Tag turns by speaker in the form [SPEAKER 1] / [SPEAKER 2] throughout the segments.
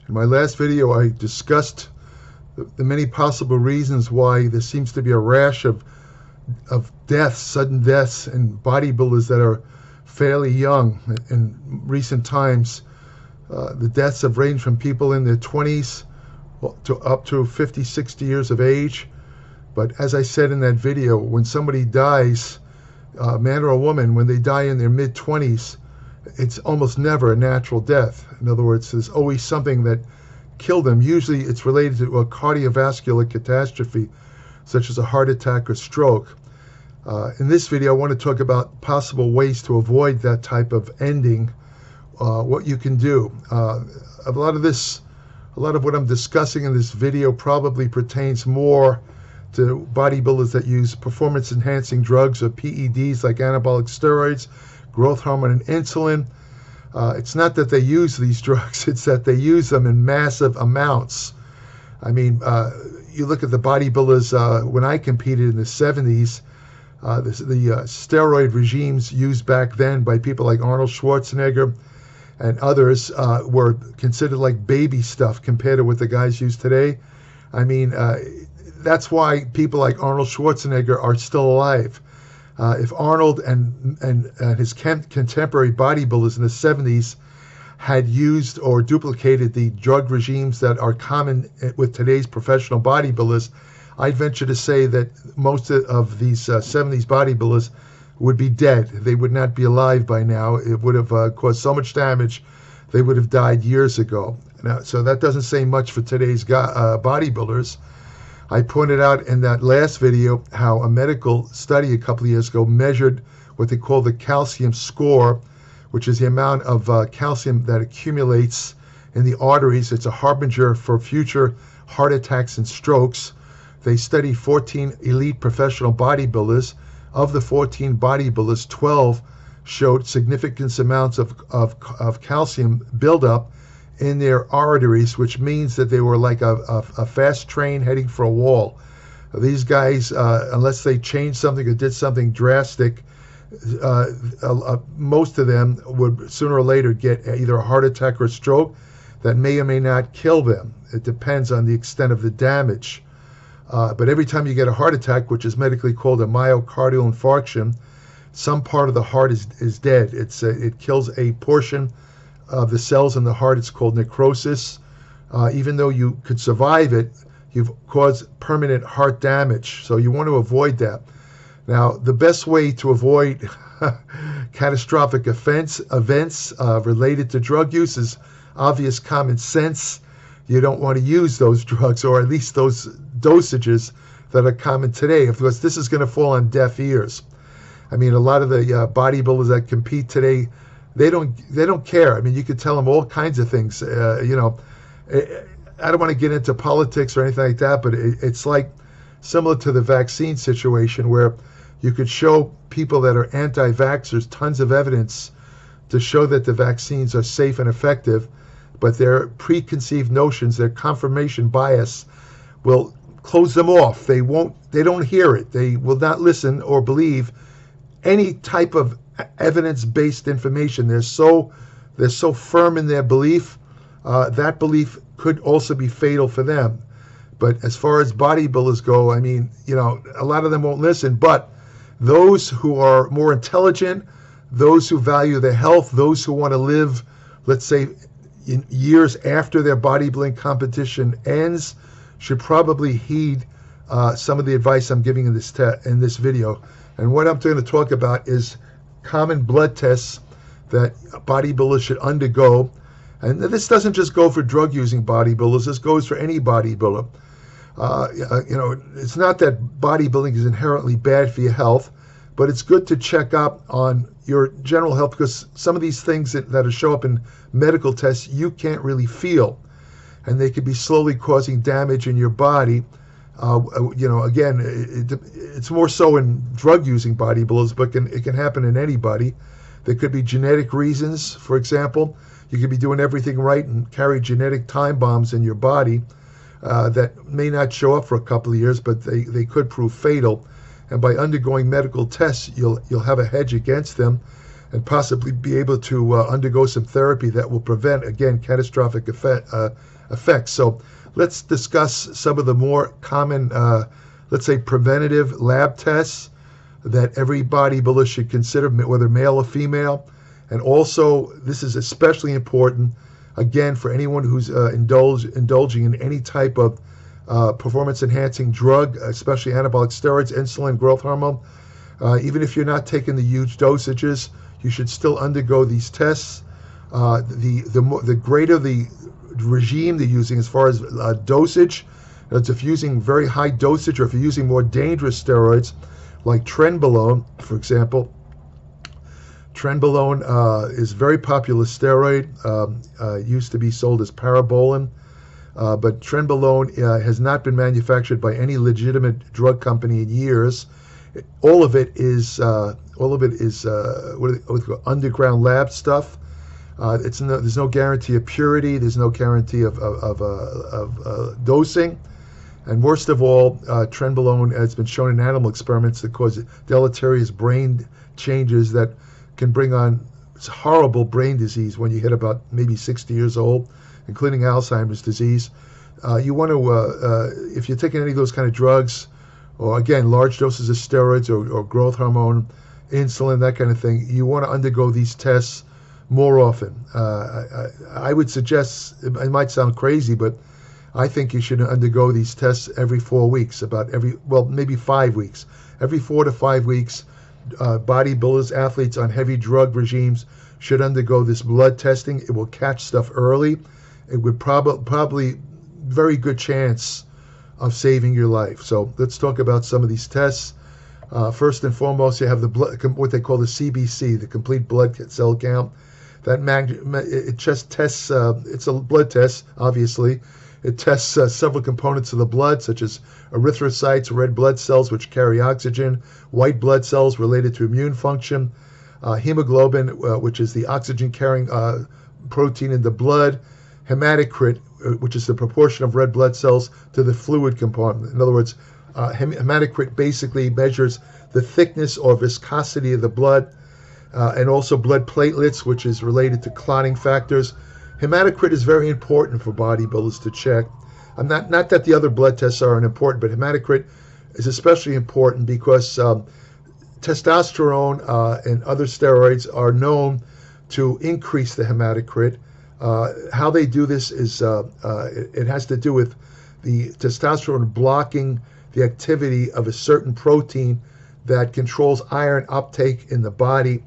[SPEAKER 1] In my last video, I discussed the many possible reasons why there seems to be a rash of deaths, sudden deaths, in bodybuilders that are fairly young. In recent times, the deaths have ranged from people in their 20s to up to 50, 60 years of age. But as I said in that video, when somebody dies, man or a woman, when they die in their mid-20s, it's almost never a natural death. In other words, there's always something that killed them. Usually it's related to a cardiovascular catastrophe, such as a heart attack or stroke. In this video, I want to talk about possible ways to avoid that type of ending, what you can do. A lot of what I'm discussing in this video probably pertains more to bodybuilders that use performance-enhancing drugs or PEDs like anabolic steroids, growth hormone, and insulin. It's not that they use these drugs, it's that they use them in massive amounts. I mean, you look at the bodybuilders, when I competed in the 70s, the steroid regimes used back then by people like Arnold Schwarzenegger and others were considered like baby stuff compared to what the guys use today. I mean, that's why people like Arnold Schwarzenegger are still alive. If Arnold and his contemporary bodybuilders in the 70s had used or duplicated the drug regimes that are common with today's professional bodybuilders, I'd venture to say that most of these 70s bodybuilders would be dead. They would not be alive by now. It would have caused so much damage, they would have died years ago. Now, so that doesn't say much for today's bodybuilders. I pointed out in that last video how a medical study a couple of years ago measured what they call the calcium score, which is the amount of calcium that accumulates in the arteries. It's a harbinger for future heart attacks and strokes. They studied 14 elite professional bodybuilders. Of the 14 bodybuilders, 12 showed significant amounts of calcium buildup in their arteries, which means that they were like a fast train heading for a wall. These guys, unless they changed something or did something drastic, most of them would sooner or later get either a heart attack or a stroke that may or may not kill them. It depends on the extent of the damage. But every time you get a heart attack, which is medically called a myocardial infarction, some part of the heart is dead. It kills a portion of the cells in the heart. It's called necrosis. Even though you could survive it, you've caused permanent heart damage. So you want to avoid that. Now, the best way to avoid catastrophic events related to drug use is obvious common sense. You don't want to use those drugs, or at least those dosages that are common today. Of course, this is going to fall on deaf ears. I mean, a lot of the bodybuilders that compete today, they don't care. I mean, you could tell them all kinds of things. I don't want to get into politics or anything like that, but it's like similar to the vaccine situation, where you could show people that are anti-vaxxers tons of evidence to show that the vaccines are safe and effective, but their preconceived notions, their confirmation bias, will close them off. They don't hear it. They will not listen or believe any type of evidence-based information. They're so firm in their belief, that belief could also be fatal for them. But as far as bodybuilders go, I mean, a lot of them won't listen, but those who are more intelligent, those who value their health, those who want to live, let's say, in years after their bodybuilding competition ends, should probably heed some of the advice I'm giving in this video. And what I'm going to talk about is common blood tests that bodybuilders should undergo. And this doesn't just go for drug-using bodybuilders. This goes for any bodybuilder. It's not that bodybuilding is inherently bad for your health, but it's good to check up on your general health, because some of these things that show up in medical tests you can't really feel, and they could be slowly causing damage in your body. Again, it's more so in drug-using bodybuilders, but it can happen in anybody. There could be genetic reasons. For example, you could be doing everything right and carry genetic time bombs in your body that may not show up for a couple of years, but they could prove fatal. And by undergoing medical tests, you'll have a hedge against them. and possibly be able to undergo some therapy that will prevent, again, catastrophic effects. So let's discuss some of the more common, let's say, preventative lab tests that every bodybuilder should consider, whether male or female. And also, this is especially important, again, for anyone who's indulging in any type of performance-enhancing drug, especially anabolic steroids, insulin, growth hormone. Even if you're not taking the huge dosages, you should still undergo these tests. The greater the regime they're using as far as dosage, if you're using very high dosage, or if you're using more dangerous steroids, like trenbolone, for example. Trenbolone is a very popular steroid, used to be sold as Parabolan, but trenbolone has not been manufactured by any legitimate drug company in years. All of it is underground lab stuff. There's no guarantee of purity. There's no guarantee of dosing. And worst of all, trenbolone has been shown in animal experiments to cause deleterious brain changes that can bring on horrible brain disease when you hit about maybe 60 years old, including Alzheimer's disease. You want to, if you're taking any of those kind of drugs, or again, large doses of steroids or growth hormone, insulin, that kind of thing, you want to undergo these tests more often. I would suggest, it might sound crazy, but I think you should undergo these tests every 4 weeks, maybe 5 weeks. Every 4 to 5 weeks, bodybuilders, athletes on heavy drug regimes should undergo this blood testing. It will catch stuff early. It would probably very good chance of saving your life. So let's talk about some of these tests. First and foremost, you have the blood, what they call the CBC, the complete blood cell count. It just tests. It's a blood test, obviously. It tests several components of the blood, such as erythrocytes, red blood cells, which carry oxygen, white blood cells related to immune function, hemoglobin, which is the oxygen-carrying protein in the blood, hematocrit, which is the proportion of red blood cells to the fluid compartment. In other words, hematocrit basically measures the thickness or viscosity of the blood, and also blood platelets, which is related to clotting factors. Hematocrit is very important for bodybuilders to check. Not that the other blood tests aren't important, but hematocrit is especially important because testosterone and other steroids are known to increase the hematocrit. How they do this is it has to do with the testosterone blocking the activity of a certain protein that controls iron uptake in the body,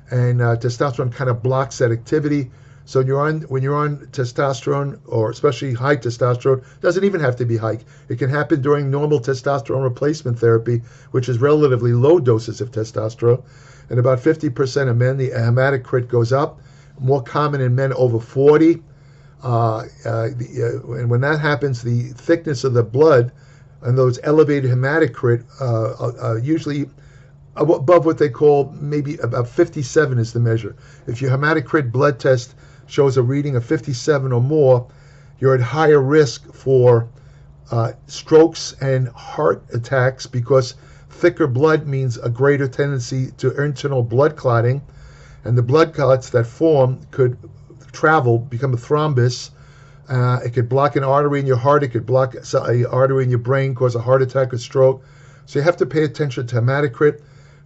[SPEAKER 1] and testosterone kind of blocks that activity. So when you're on testosterone, or especially high testosterone, doesn't even have to be high. It can happen during normal testosterone replacement therapy, which is relatively low doses of testosterone. And about 50% of men, the hematocrit goes up, more common in men over 40. And when that happens, the thickness of the blood and those elevated hematocrit usually above what they call maybe about 57 is the measure. If your hematocrit blood test shows a reading of 57 or more, you're at higher risk for strokes and heart attacks, because thicker blood means a greater tendency to internal blood clotting, and the blood clots that form could become a thrombus. It could block an artery in your heart. It could block an artery in your brain, cause a heart attack or stroke. So you have to pay attention to hematocrit.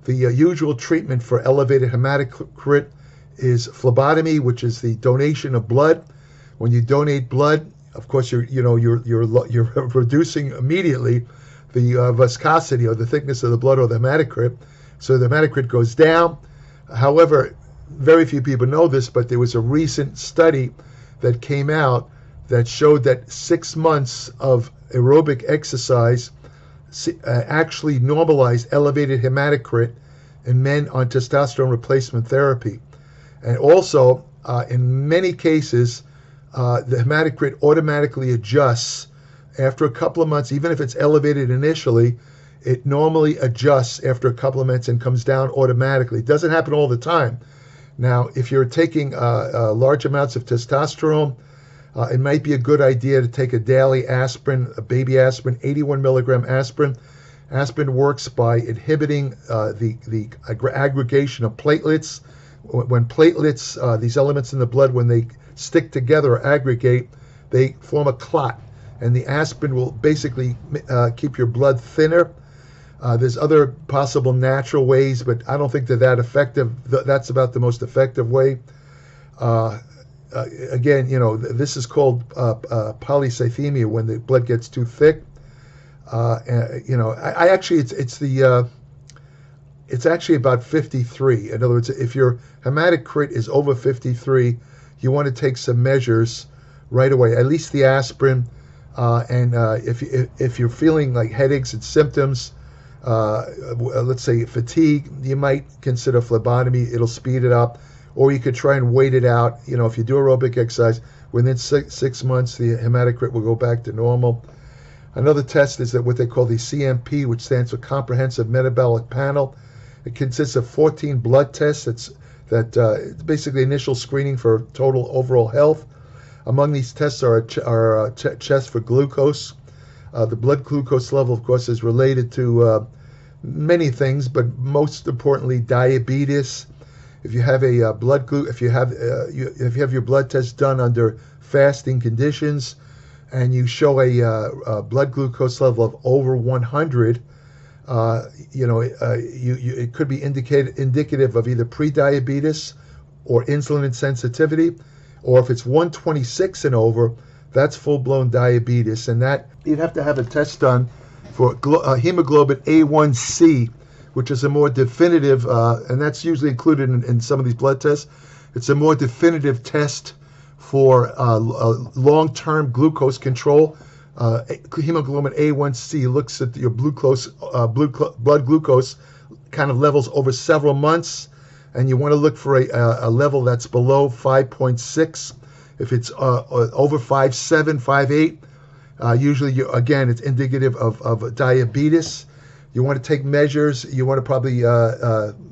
[SPEAKER 1] The usual treatment for elevated hematocrit is phlebotomy, which is the donation of blood. When you donate blood, of course, you're reducing immediately the viscosity or the thickness of the blood, or the hematocrit. So the hematocrit goes down. However, very few people know this, but there was a recent study that came out that showed that 6 months of aerobic exercise actually normalized elevated hematocrit in men on testosterone replacement therapy. And also, in many cases, the hematocrit automatically adjusts after a couple of months. Even if it's elevated initially, it normally adjusts after a couple of months and comes down automatically. It doesn't happen all the time. Now, if you're taking large amounts of testosterone, it might be a good idea to take a daily aspirin, a baby aspirin, 81 milligram aspirin. Aspirin works by inhibiting the aggregation of platelets. When platelets, these elements in the blood, when they stick together or aggregate, they form a clot, and the aspirin will basically keep your blood thinner. There's other possible natural ways, but I don't think they're that effective. That's about the most effective way. Again, this is called polycythemia, when the blood gets too thick. I actually, it's actually about 53. In other words, if your hematocrit is over 53, you want to take some measures right away, at least the aspirin. And if you're feeling like headaches and symptoms, let's say fatigue, you might consider phlebotomy. It'll speed it up. Or you could try and wait it out. If you do aerobic exercise, within 6 months, the hematocrit will go back to normal. Another test is that what they call the CMP, which stands for Comprehensive Metabolic Panel. It consists of 14 blood tests. It's basically initial screening for total overall health. Among these tests are tests for glucose. The blood glucose level, of course, is related to many things, but most importantly, diabetes. If you have a if you have your blood test done under fasting conditions, and you show a blood glucose level of over 100, it could be indicative of either prediabetes or insulin insensitivity, or if it's 126 and over, that's full-blown diabetes, and that you'd have to have a test done for hemoglobin A1C, which is a more definitive, and that's usually included in some of these blood tests. It's a more definitive test for long-term glucose control. Hemoglobin A1C looks at your blood glucose kind of levels over several months, and you want to look for a level that's below 5.6. If it's over 5.7, 5.8, usually, it's indicative of diabetes. You want to take measures. You want to probably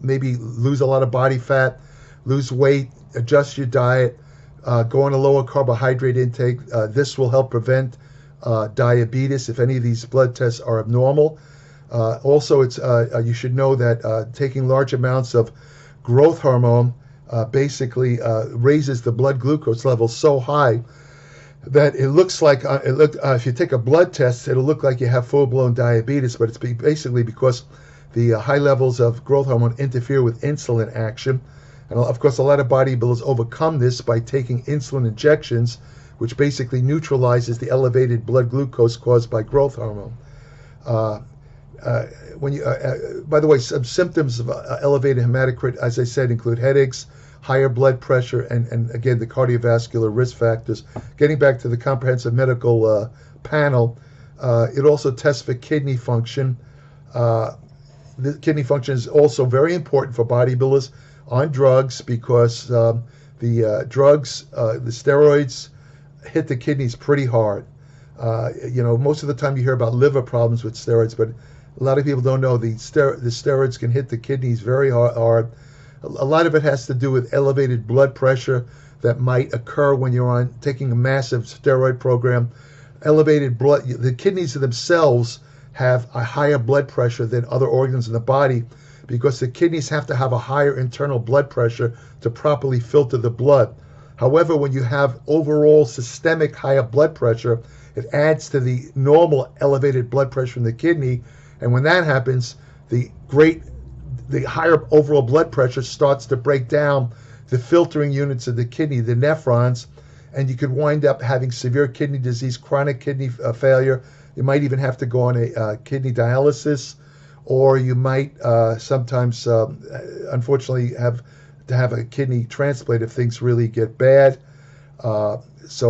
[SPEAKER 1] maybe lose a lot of body fat, lose weight, adjust your diet, go on a lower carbohydrate intake. This will help prevent diabetes if any of these blood tests are abnormal. Also, you should know that taking large amounts of growth hormone basically raises the blood glucose level so high that it looks like if you take a blood test, it'll look like you have full-blown diabetes, but it's basically because the high levels of growth hormone interfere with insulin action. And of course, a lot of bodybuilders overcome this by taking insulin injections, which basically neutralizes the elevated blood glucose caused by growth hormone. By the way, some symptoms of elevated hematocrit, as I said, include headaches, higher blood pressure, and again, the cardiovascular risk factors. Getting back to the comprehensive medical panel, it also tests for kidney function. The kidney function is also very important for bodybuilders on drugs because the drugs, the steroids, hit the kidneys pretty hard. Most of the time you hear about liver problems with steroids, but a lot of people don't know the steroids can hit the kidneys very hard. A lot of it has to do with elevated blood pressure that might occur when you're taking a massive steroid program. Elevated blood, the kidneys themselves have a higher blood pressure than other organs in the body because the kidneys have to have a higher internal blood pressure to properly filter the blood. However, when you have overall systemic higher blood pressure, it adds to the normal elevated blood pressure in the kidney, and when that happens, the higher overall blood pressure starts to break down the filtering units of the kidney, the nephrons, and you could wind up having severe kidney disease, chronic kidney failure. You might even have to go on a kidney dialysis, or you might sometimes, unfortunately, have to have a kidney transplant if things really get bad. There's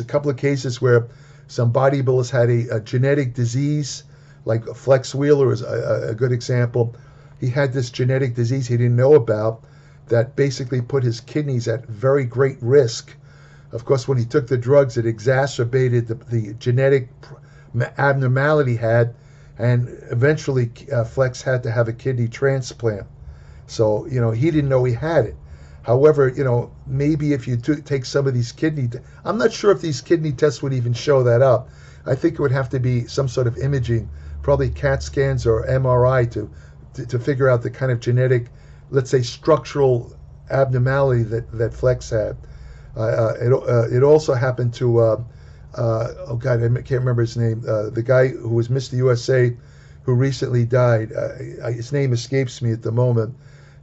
[SPEAKER 1] a couple of cases where some bodybuilders had a genetic disease, like Flex Wheeler is a good example. He had this genetic disease he didn't know about that basically put his kidneys at very great risk. Of course, when he took the drugs, it exacerbated the genetic abnormality he had, and eventually Flex had to have a kidney transplant. So, he didn't know he had it. However, maybe if you take some of these I'm not sure if these kidney tests would even show that up. I think it would have to be some sort of imaging, probably CAT scans or MRI to figure out the kind of genetic let's say, structural abnormality that Flex had. It also happened to, oh God, I can't remember his name, the guy who was Mr. USA who recently died. His name escapes me at the moment.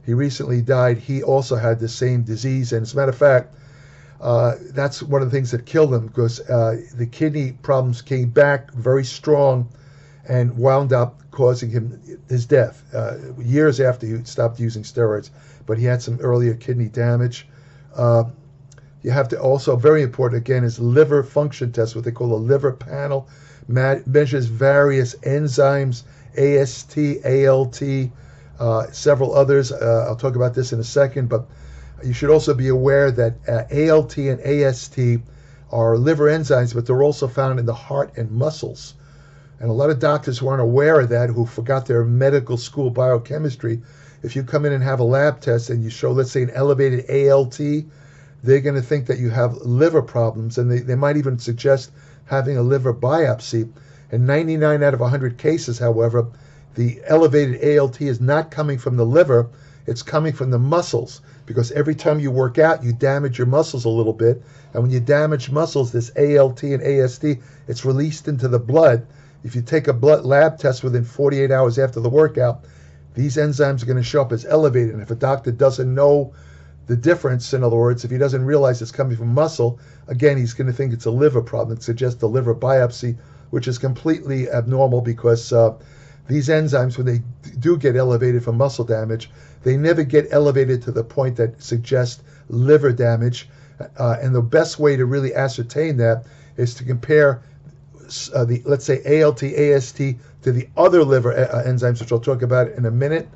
[SPEAKER 1] He recently died. He also had the same disease. And as a matter of fact, that's one of the things that killed him, because the kidney problems came back very strong and wound up causing him his death years after he stopped using steroids. But he had some earlier kidney damage. You have to also, very important again, is liver function test, what they call a liver panel. Measures various enzymes, AST, ALT, several others. I'll talk about this in a second, but you should also be aware that ALT and AST are liver enzymes, but they're also found in the heart and muscles. And a lot of doctors who aren't aware of that, who forgot their medical school biochemistry, if you come in and have a lab test and you show, let's say, an elevated ALT, they're going to think that you have liver problems, and they might even suggest having a liver biopsy. In 99 out of 100 cases, however, the elevated ALT is not coming from the liver, it's coming from the muscles, because every time you work out, you damage your muscles a little bit, and when you damage muscles, this ALT and AST, it's released into the blood. If you take a blood lab test within 48 hours after the workout, these enzymes are going to show up as elevated, and if a doctor doesn't know the difference, in other words, if he doesn't realize it's coming from muscle, again, he's going to think it's a liver problem. It suggests a liver biopsy, which is completely abnormal, because these enzymes, when they do get elevated from muscle damage, they never get elevated to the point that suggests liver damage. And the best way to really ascertain that is to compare let's say, ALT, AST to the other liver enzymes, which I'll talk about in a minute.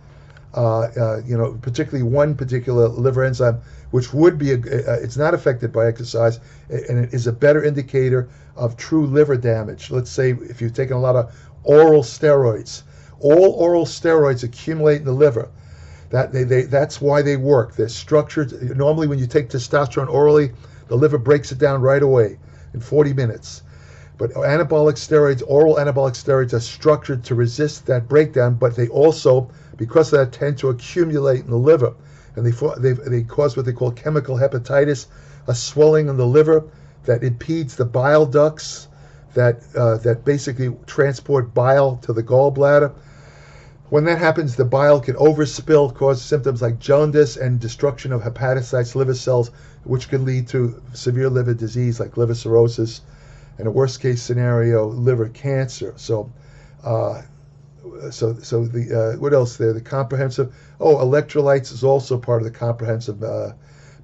[SPEAKER 1] Particularly one particular liver enzyme, which would be, it's not affected by exercise, and it is a better indicator of true liver damage. Let's say if you've taken a lot of oral steroids, all oral steroids accumulate in the liver. That's why they work. They're structured. Normally when you take testosterone orally, the liver breaks it down right away in 40 minutes. But anabolic steroids, oral anabolic steroids, are structured to resist that breakdown, but they also, because of that, tend to accumulate in the liver. And they cause what they call chemical hepatitis, a swelling in the liver that impedes the bile ducts that basically transport bile to the gallbladder. When that happens, the bile can overspill, cause symptoms like jaundice and destruction of hepatocytes, liver cells, which can lead to severe liver disease like liver cirrhosis, and a worst case scenario, liver cancer. So what else there? The comprehensive, electrolytes is also part of the comprehensive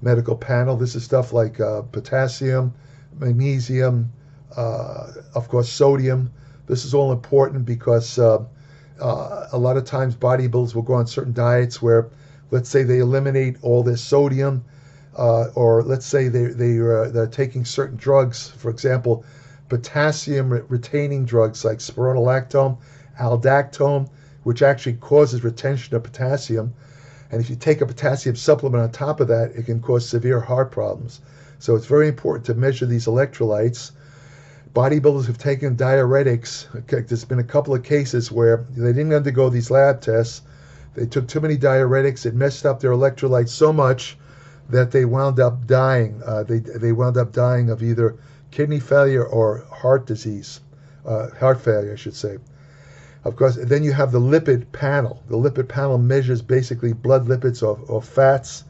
[SPEAKER 1] medical panel. This is stuff like potassium, magnesium, of course, sodium. This is all important because a lot of times bodybuilders will go on certain diets where, let's say, they eliminate all their sodium, or let's say they're taking certain drugs, for example, potassium retaining drugs like spironolactone, aldactone, which actually causes retention of potassium. And if you take a potassium supplement on top of that, it can cause severe heart problems. So it's very important to measure these electrolytes. Bodybuilders who've taken diuretics, there's been a couple of cases where they didn't undergo these lab tests. They took too many diuretics. It messed up their electrolytes so much that they wound up dying. They wound up dying of either kidney failure or heart disease, heart failure, I should say. Of course, then you have the lipid panel. The lipid panel measures basically blood lipids or fats,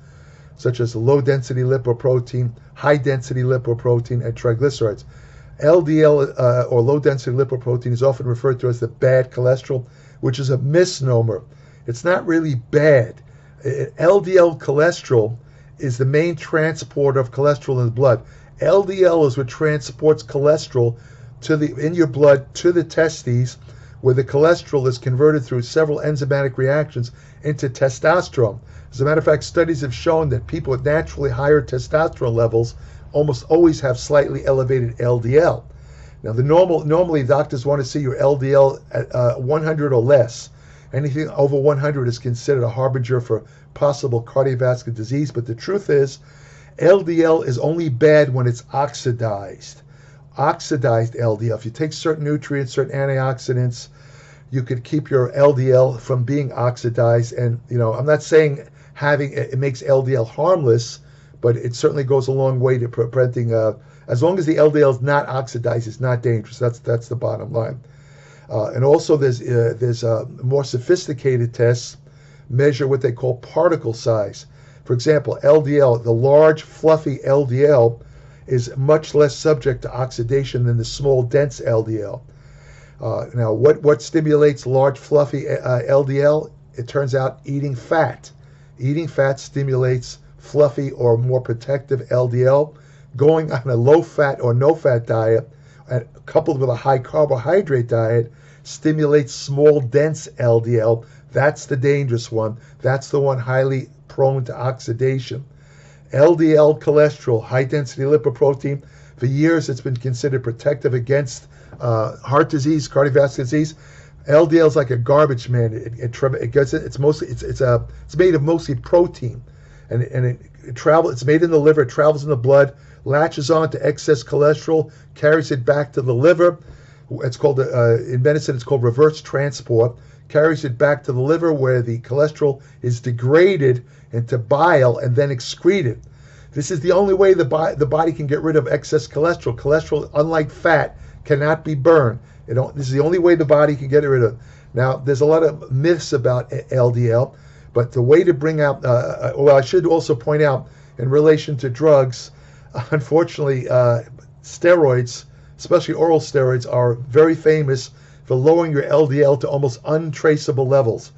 [SPEAKER 1] such as low-density lipoprotein, high-density lipoprotein, and triglycerides. LDL, or low-density lipoprotein, is often referred to as the bad cholesterol, which is a misnomer. It's not really bad. LDL cholesterol is the main transporter of cholesterol in the blood. LDL is what transports cholesterol in your blood to the testes, where the cholesterol is converted through several enzymatic reactions into testosterone. As a matter of fact, studies have shown that people with naturally higher testosterone levels almost always have slightly elevated LDL. Now, normally doctors want to see your LDL at 100 or less. Anything over 100 is considered a harbinger for possible cardiovascular disease, but the truth is, LDL is only bad when it's oxidized. Oxidized LDL. If you take certain nutrients, certain antioxidants, you could keep your LDL from being oxidized. And, I'm not saying it makes LDL harmless, but it certainly goes a long way to preventing. As long as the LDL is not oxidized, it's not dangerous. That's the bottom line. And also, there's more sophisticated tests measure what they call particle size. For example, LDL, the large, fluffy LDL, is much less subject to oxidation than the small, dense LDL. Now, what stimulates large, fluffy LDL? It turns out eating fat. Eating fat stimulates fluffy or more protective LDL. Going on a low-fat or no-fat diet, coupled with a high-carbohydrate diet, stimulates small, dense LDL. That's the dangerous one. That's the one highly prone to oxidation. LDL cholesterol, high-density lipoprotein, for years it's been considered protective against heart disease, cardiovascular disease. LDL is like a garbage man. It's made of mostly protein, and it's made in the liver, it travels in the blood, latches on to excess cholesterol, carries it back to the liver. It's called in medicine it's called reverse transport. Carries it back to the liver where the cholesterol is degraded into bile and then excreted. This is the only way the body can get rid of excess cholesterol. Cholesterol, unlike fat, cannot be burned. This is the only way the body can get rid of it. Now, there's a lot of myths about LDL, but the way to bring out, I should also point out, in relation to drugs, unfortunately, steroids, especially oral steroids, are very famous for lowering your LDL to almost untraceable levels.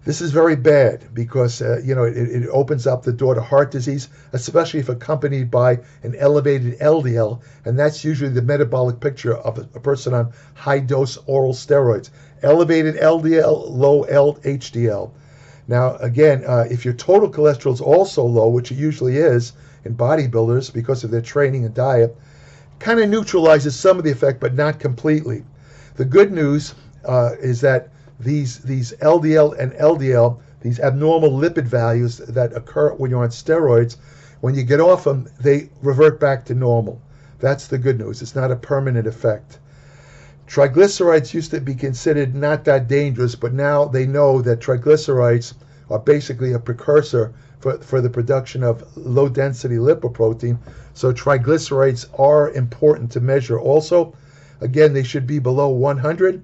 [SPEAKER 1] This is very bad because it opens up the door to heart disease, especially if accompanied by an elevated LDL, and that's usually the metabolic picture of a person on high-dose oral steroids. Elevated LDL, low HDL. Now, again, if your total cholesterol is also low, which it usually is in bodybuilders because of their training and diet, kind of neutralizes some of the effect, but not completely. The good news is that these LDL and LDL, these abnormal lipid values that occur when you're on steroids, when you get off them, they revert back to normal. That's the good news. It's not a permanent effect. Triglycerides used to be considered not that dangerous, but now they know that triglycerides are basically a precursor for the production of low-density lipoprotein. So triglycerides are important to measure also. Again, they should be below 100.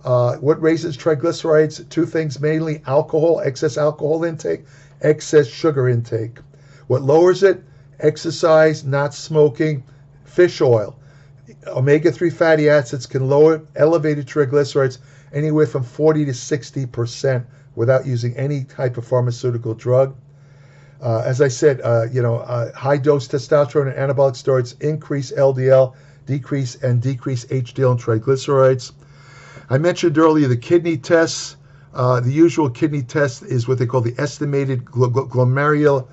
[SPEAKER 1] What raises triglycerides? Two things mainly: alcohol, excess alcohol intake, excess sugar intake. What lowers it? Exercise, not smoking, fish oil. Omega-3 fatty acids can lower elevated triglycerides anywhere from 40 to 60% without using any type of pharmaceutical drug. As I said, high-dose testosterone and anabolic steroids increase LDL, decrease HDL and triglycerides. I mentioned earlier the kidney tests. The usual kidney test is what they call the estimated glomerular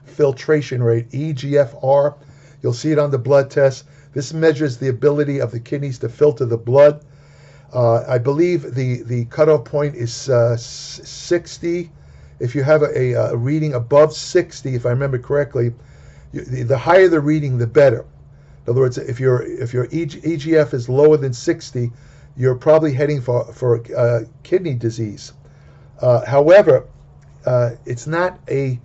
[SPEAKER 1] filtration rate, EGFR. You'll see it on the blood test. This measures the ability of the kidneys to filter the blood. I believe the cutoff point is 60. If you have a reading above 60, if I remember correctly, the higher the reading, the better. In other words, if your EGF is lower than 60, you're probably heading for kidney disease. However, it's not a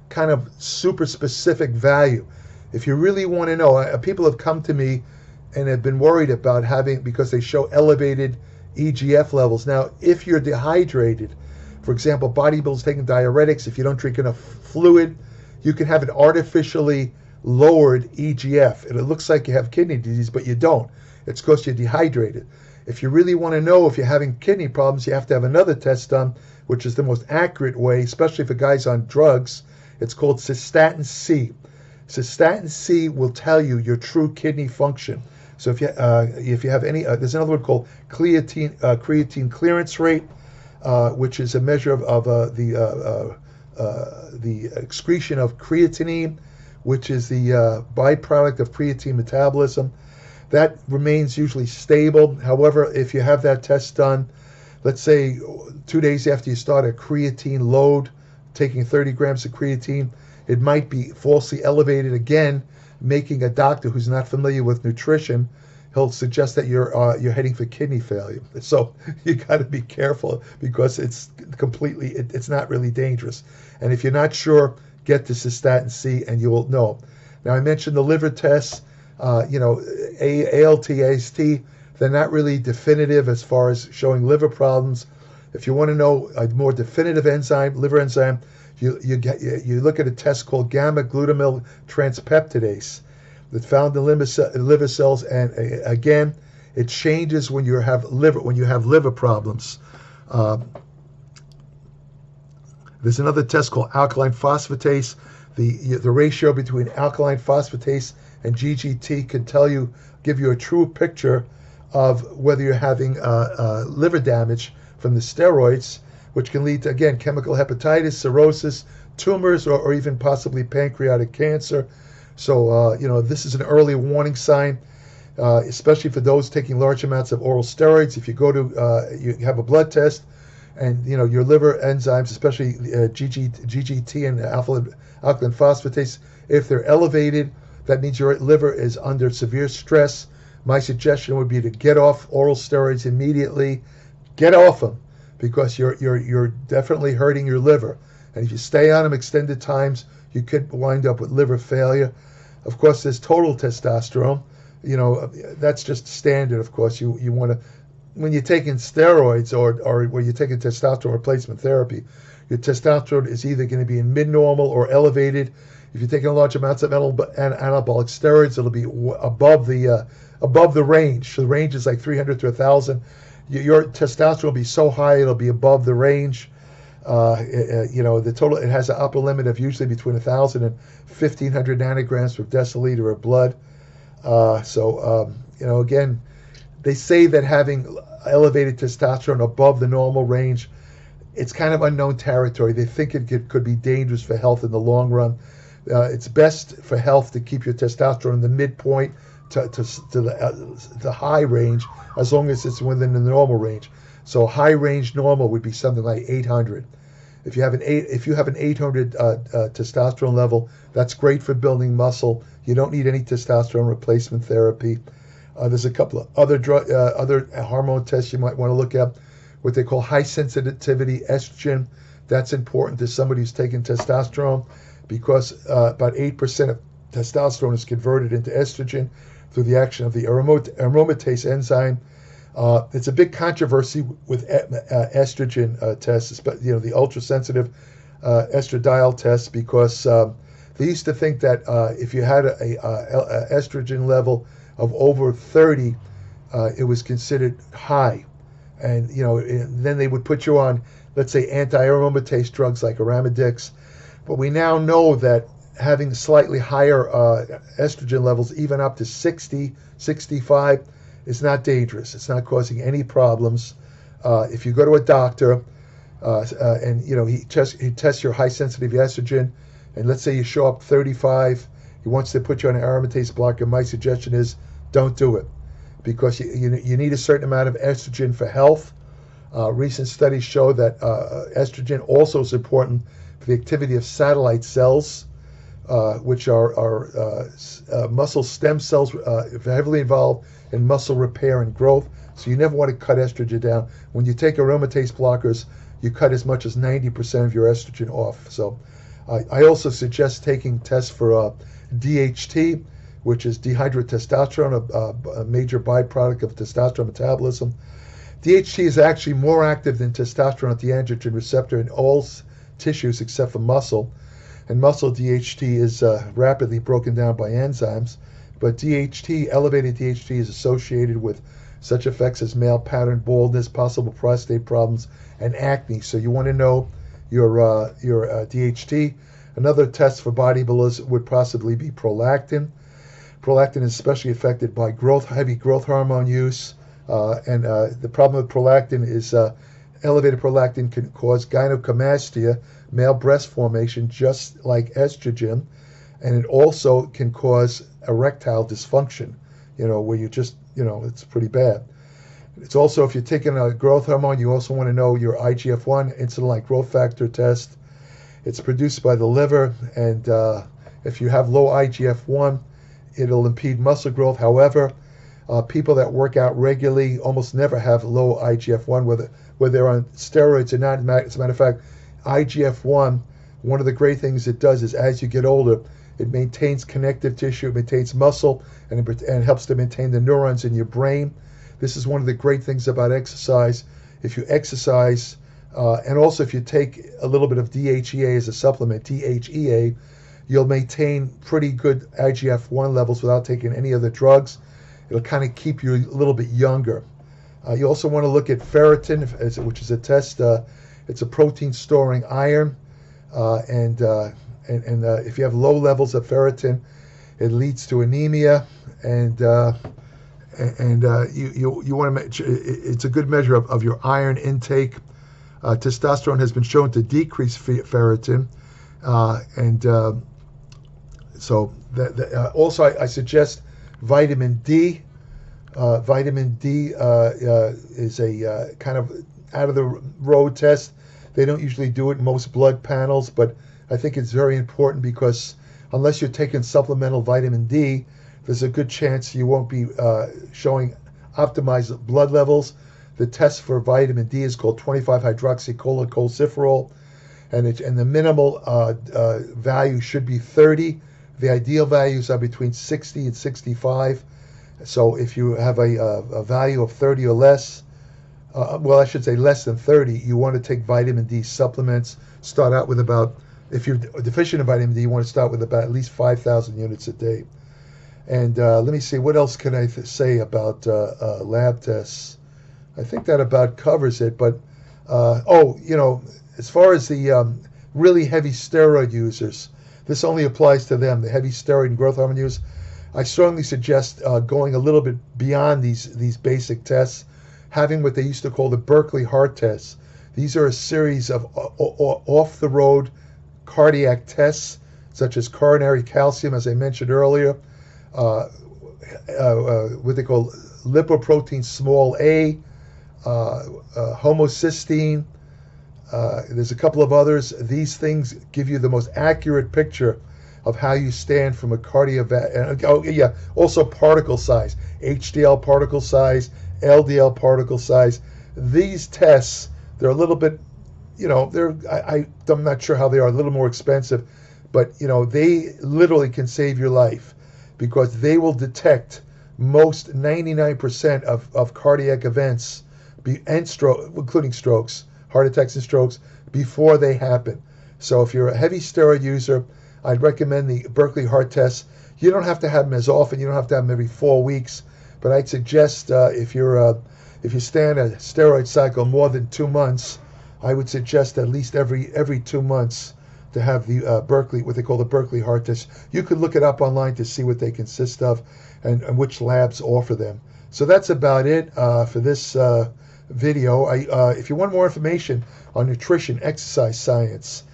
[SPEAKER 1] kind of super specific value. If you really want to know, people have come to me and have been worried about because they show elevated EGF levels. Now, if you're dehydrated, for example, bodybuilders taking diuretics, if you don't drink enough fluid, you can have an artificially lowered EGF. And it looks like you have kidney disease, but you don't. It's because you're dehydrated. If you really want to know if you're having kidney problems, you have to have another test done, which is the most accurate way, especially for guys on drugs. It's called cystatin C. Cystatin C will tell you your true kidney function. So if you have any, there's another one called creatine clearance rate, which is a measure of the excretion of creatinine, which is the byproduct of creatine metabolism. That remains usually stable. However, if you have that test done, let's say 2 days after you start a creatine load, taking 30 grams of creatine, it might be falsely elevated again, making a doctor who's not familiar with nutrition he'll suggest that you're heading for kidney failure. So you got to be careful because it's it's not really dangerous. And if you're not sure, get to cystatin C and you will know. Now I mentioned the liver tests, ALT, AST. They're not really definitive as far as showing liver problems. If you want to know a more definitive liver enzyme, you look at a test called gamma glutamyl transpeptidase that's found in liver cells, and again, it changes when you have liver problems. There's another test called alkaline phosphatase. The ratio between alkaline phosphatase and GGT can give you a true picture of whether you're having liver damage from the steroids, which can lead to, again, chemical hepatitis, cirrhosis, tumors, or even possibly pancreatic cancer. So, this is an early warning sign, especially for those taking large amounts of oral steroids. If you go to, you have a blood test, and, your liver enzymes, especially GGT and alkaline phosphatase, if they're elevated, that means your liver is under severe stress. My suggestion would be to get off oral steroids immediately. Get off them, because you're definitely hurting your liver. And if you stay on them extended times, you could wind up with liver failure. Of course, there's total testosterone. That's just standard. Of course, you want to, when you're taking steroids or when you're taking testosterone replacement therapy, your testosterone is either going to be in mid-normal or elevated. If you're taking large amounts of anabolic steroids, it'll be above the range. So the range is like 300 to 1,000. Your testosterone will be so high it'll be above the range. The total, it has an upper limit of usually between 1,000 and 1,500 nanograms per deciliter of blood. Again, they say that having elevated testosterone above the normal range, it's kind of unknown territory. They think it could be dangerous for health in the long run. It's best for health to keep your testosterone in the midpoint to the high range, as long as it's within the normal range. So high range normal would be something like 800. If you have an 800 testosterone level, that's great for building muscle. You don't need any testosterone replacement therapy. There's a couple of other hormone tests you might want to look at, what they call high sensitivity estrogen. That's important to somebody who's taking testosterone, because about 8% of testosterone is converted into estrogen through the action of the aromatase enzyme. It's a big controversy with estrogen tests, but the ultra-sensitive estradiol test, because they used to think that if you had a estrogen level of over 30, it was considered high, and then they would put you on, let's say, anti-aromatase drugs like Arimidex. But we now know that having slightly higher estrogen levels, even up to 60, 65, is not dangerous. It's not causing any problems. If you go to a doctor and he tests your high sensitive estrogen, and let's say you show up 35, he wants to put you on an aromatase blocker, my suggestion is don't do it, because you need a certain amount of estrogen for health. Recent studies show that estrogen also is important for the activity of satellite cells, which are muscle stem cells, heavily involved in muscle repair and growth. So you never want to cut estrogen down. When you take aromatase blockers, you cut as much as 90% of your estrogen off. So I also suggest taking tests for DHT, which is dihydrotestosterone, a major byproduct of testosterone metabolism. DHT is actually more active than testosterone at the androgen receptor in all tissues except for muscle. And muscle DHT is rapidly broken down by enzymes. But elevated DHT is associated with such effects as male pattern baldness, possible prostate problems, and acne. So you want to know your DHT. Another test for bodybuilders would possibly be prolactin. Prolactin is especially affected by heavy growth hormone use. And the problem with prolactin is elevated prolactin can cause gynecomastia, male breast formation, just like estrogen. And it also can cause erectile dysfunction, where you just, it's pretty bad. It's also, if you're taking a growth hormone, you also want to know your IGF-1, insulin-like growth factor test. It's produced by the liver, and if you have low IGF-1, it'll impede muscle growth. However, People that work out regularly almost never have low IGF-1, whether they're on steroids or not. As a matter of fact, IGF-1, one of the great things it does is as you get older, it maintains connective tissue, it maintains muscle, and helps to maintain the neurons in your brain. This is one of the great things about exercise. If you exercise, and also if you take a little bit of DHEA as a supplement, DHEA, you'll maintain pretty good IGF-1 levels without taking any other drugs. It'll kind of keep you a little bit younger. You also want to look at ferritin, which is a test. It's a protein storing iron, and if you have low levels of ferritin, it leads to anemia, and you want to. It's a good measure of your iron intake. Testosterone has been shown to decrease ferritin, so also I suggest vitamin D. Vitamin D is a kind of out of the road test. They don't usually do it in most blood panels, but I think it's very important because unless you're taking supplemental vitamin D, there's a good chance you won't be showing optimized blood levels. The test for vitamin D is called 25-hydroxycholecalciferol, and the minimal value should be 30. The ideal values are between 60 and 65. So if you have a value of 30 or less, well, I should say less than 30, you want to take vitamin D supplements. Start out with if you're deficient in vitamin D, you want to start with about at least 5,000 units a day. And let me see, what else can I say about lab tests? I think that about covers it. But, as far as the really heavy steroid users, this only applies to them, the heavy steroid and growth hormone users. I strongly suggest going a little bit beyond these basic tests, having what they used to call the Berkeley heart tests. These are a series of off-the-road cardiac tests, such as coronary calcium, as I mentioned earlier, what they call lipoprotein small a, homocysteine. There's a couple of others. These things give you the most accurate picture of how you stand from a cardiovascular. Also particle size, HDL particle size, LDL particle size. These tests, they're a little bit, I'm not sure how they are, a little more expensive, but they literally can save your life because they will detect most 99% of cardiac events and stroke, including strokes, heart attacks and strokes, before they happen. So if you're a heavy steroid user, I'd recommend the Berkeley heart tests. You don't have to have them as often. You don't have to have them every 4 weeks. But I'd suggest if you stand a steroid cycle more than 2 months, I would suggest at least every 2 months to have the Berkeley, what they call the Berkeley heart test. You could look it up online to see what they consist of and which labs offer them. So that's about it for this video. If you want more information on nutrition, exercise science,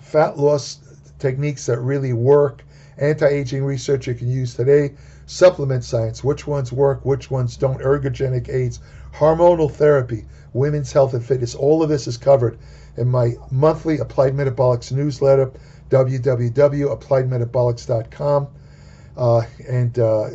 [SPEAKER 1] fat loss techniques that really work, anti-aging research you can use today, supplement science, which ones work, which ones don't, ergogenic aids, hormonal therapy, women's health and fitness, all of this is covered in my monthly Applied Metabolics newsletter, www.appliedmetabolics.com.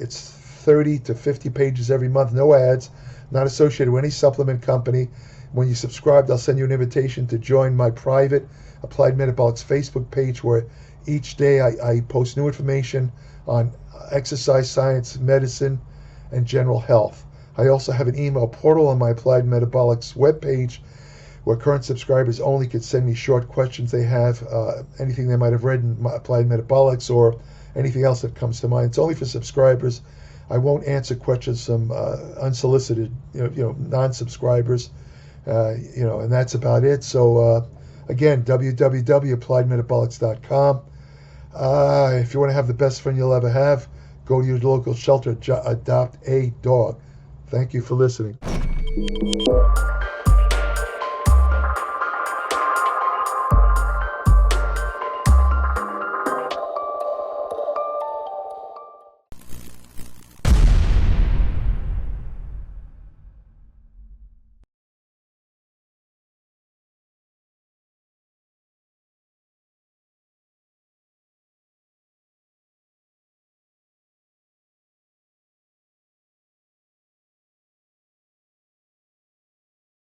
[SPEAKER 1] It's 30 to 50 pages every month, no ads, not associated with any supplement company. When you subscribe, I'll send you an invitation to join my private Applied Metabolics Facebook page, where each day I post new information on exercise science, medicine, and general health. I also have an email portal on my Applied Metabolics webpage where current subscribers only can send me short questions they have, anything they might have read in my Applied Metabolics or anything else that comes to mind. It's only for subscribers. I won't answer questions from unsolicited, non-subscribers, and that's about it. So again, www.appliedmetabolics.com. If you want to have the best friend you'll ever have, go to your local shelter, adopt a dog. Thank you for listening.